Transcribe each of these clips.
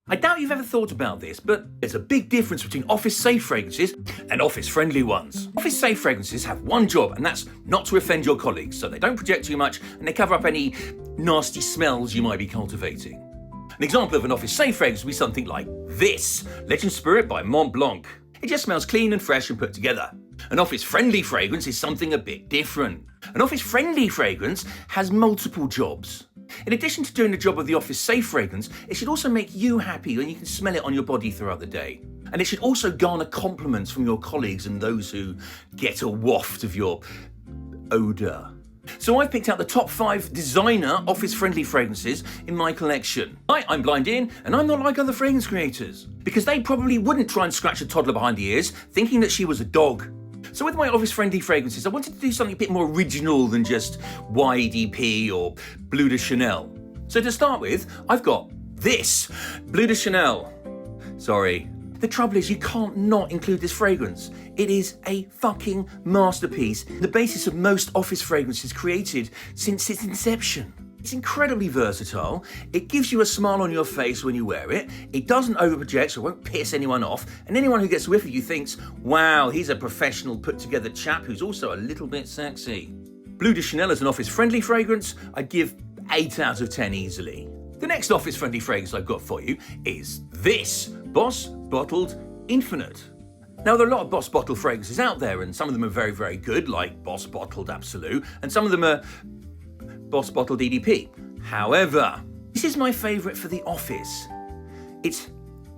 I doubt you've ever thought about this, but there's a big difference between office-safe fragrances and office-friendly ones. Office-safe fragrances have one job, and that's not to offend your colleagues, so they don't project too much and they cover up any nasty smells you might be cultivating. An example of an office-safe fragrance would be something like this, Legend Spirit by Mont Blanc. It just smells clean and fresh and put together. An office-friendly fragrance is something a bit different. An office-friendly fragrance has multiple jobs. In addition to doing the job of the office-safe fragrance, it should also make you happy when you can smell it on your body throughout the day. And it should also garner compliments from your colleagues and those who get a waft of your odour. So I've picked out the top 5 designer office-friendly fragrances in my collection. Hi, I'm Blind Ian, and I'm not like other fragrance creators, because they probably wouldn't try and scratch a toddler behind the ears thinking that she was a dog. So with my office-friendly fragrances, I wanted to do something a bit more original than just YDP or Bleu de Chanel. So to start with, I've got this, Bleu de Chanel. Sorry. The trouble is you can't not include this fragrance. It is a fucking masterpiece, the basis of most office fragrances created since its inception. It's incredibly versatile, it gives you a smile on your face when you wear it, it doesn't overproject so it won't piss anyone off, and anyone who gets a whiff of you thinks, wow, he's a professional put-together chap who's also a little bit sexy. Bleu de Chanel is an office-friendly fragrance, I'd give 8 out of 10 easily. The next office-friendly fragrance I've got for you is this, Boss Bottled Infinite. Now, there are a lot of Boss Bottled fragrances out there, and some of them are very, very good, like Boss Bottled Absolute, and some of them are Boss Bottled EDP. However, this is my favourite for the office. It's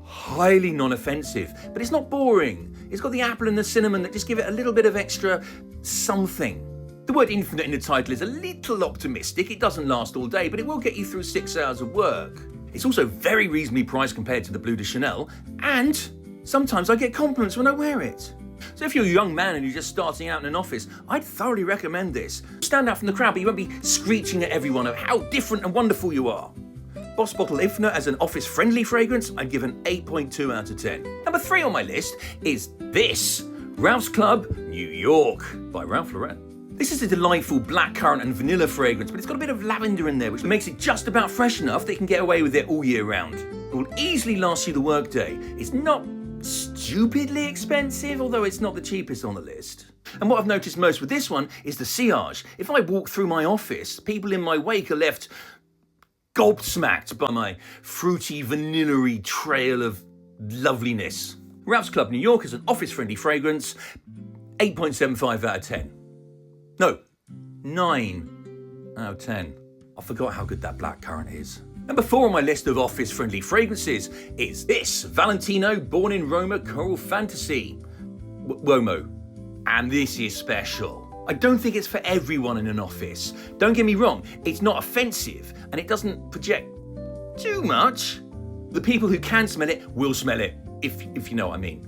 highly non-offensive, but it's not boring. It's got the apple and the cinnamon that just give it a little bit of extra something. The word infinite in the title is a little optimistic. It doesn't last all day, but it will get you through 6 hours of work. It's also very reasonably priced compared to the Bleu de Chanel, and sometimes I get compliments when I wear it. So if you're a young man and you're just starting out in an office, I'd thoroughly recommend this. Stand out from the crowd, but you won't be screeching at everyone of how different and wonderful you are. Boss Bottled Infinite as an office-friendly fragrance, I'd give an 8.2 out of 10. Number 3 on my list is this, Ralph's Club New York by Ralph Lauren. This is a delightful blackcurrant and vanilla fragrance, but it's got a bit of lavender in there, which makes it just about fresh enough that you can get away with it all year round. It will easily last you the workday. It's not stupidly expensive, although it's not the cheapest on the list. And what I've noticed most with this one is the sillage. If I walk through my office, people in my wake are left gobsmacked by my fruity, vanilla-y trail of loveliness. Ralph's Club New York is an office-friendly fragrance, 8.75 out of 10. No, 9 out of 10. I forgot how good that blackcurrant is. Number 4 on my list of office-friendly fragrances is this, Valentino Born in Roma Coral Fantasy. Womo. And this is special. I don't think it's for everyone in an office. Don't get me wrong, it's not offensive and it doesn't project too much. The people who can smell it will smell it, if you know what I mean.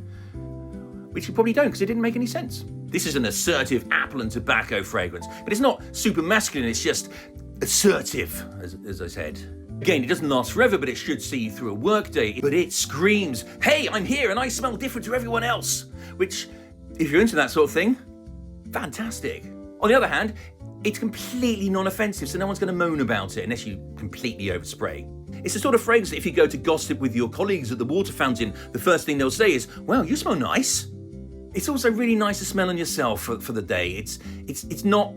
Which you probably don't because it didn't make any sense. This is an assertive apple and tobacco fragrance, but it's not super masculine, it's just assertive, as I said. Again, it doesn't last forever, but it should see you through a workday. But it screams, hey, I'm here and I smell different to everyone else. Which, if you're into that sort of thing, fantastic. On the other hand, it's completely non-offensive, so no one's going to moan about it unless you completely overspray. It's the sort of fragrance that if you go to gossip with your colleagues at the water fountain, the first thing they'll say is, wow, you smell nice. It's also really nice to smell on yourself for the day. It's not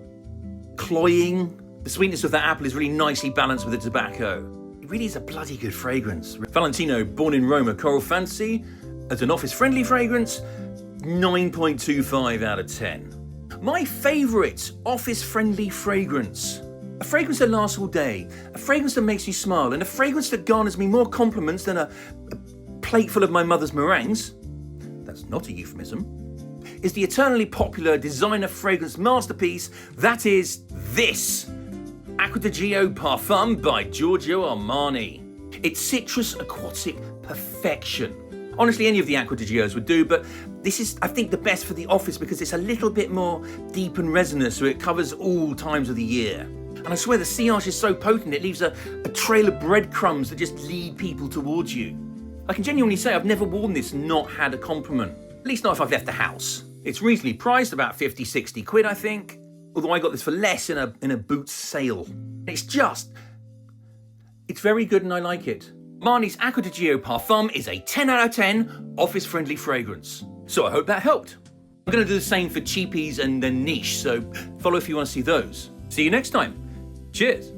cloying. The sweetness of that apple is really nicely balanced with the tobacco. It really is a bloody good fragrance. Valentino Born in Roma Coral Fantasy, as an office-friendly fragrance, 9.25 out of 10. My favourite office-friendly fragrance. A fragrance that lasts all day, a fragrance that makes you smile, and a fragrance that garners me more compliments than a plate full of my mother's meringues. That's not a euphemism. Is the eternally popular designer fragrance masterpiece that is this, Acqua di Gio Parfum by Giorgio Armani. It's citrus aquatic perfection. Honestly, any of the Acqua di Gios would do, but this is, I think, the best for the office because it's a little bit more deep and resonant, so it covers all times of the year. And I swear the sillage is so potent, it leaves a trail of breadcrumbs that just lead people towards you. I can genuinely say I've never worn this and not had a compliment. At least not if I've left the house. It's reasonably priced, about 50, 60 quid, I think. Although I got this for less in a Boots sale. It's very good and I like it. Marnie's Acqua di Gio Parfum is a 10 out of 10 office-friendly fragrance. So I hope that helped. I'm going to do the same for cheapies and then niche, so follow if you want to see those. See you next time. Cheers.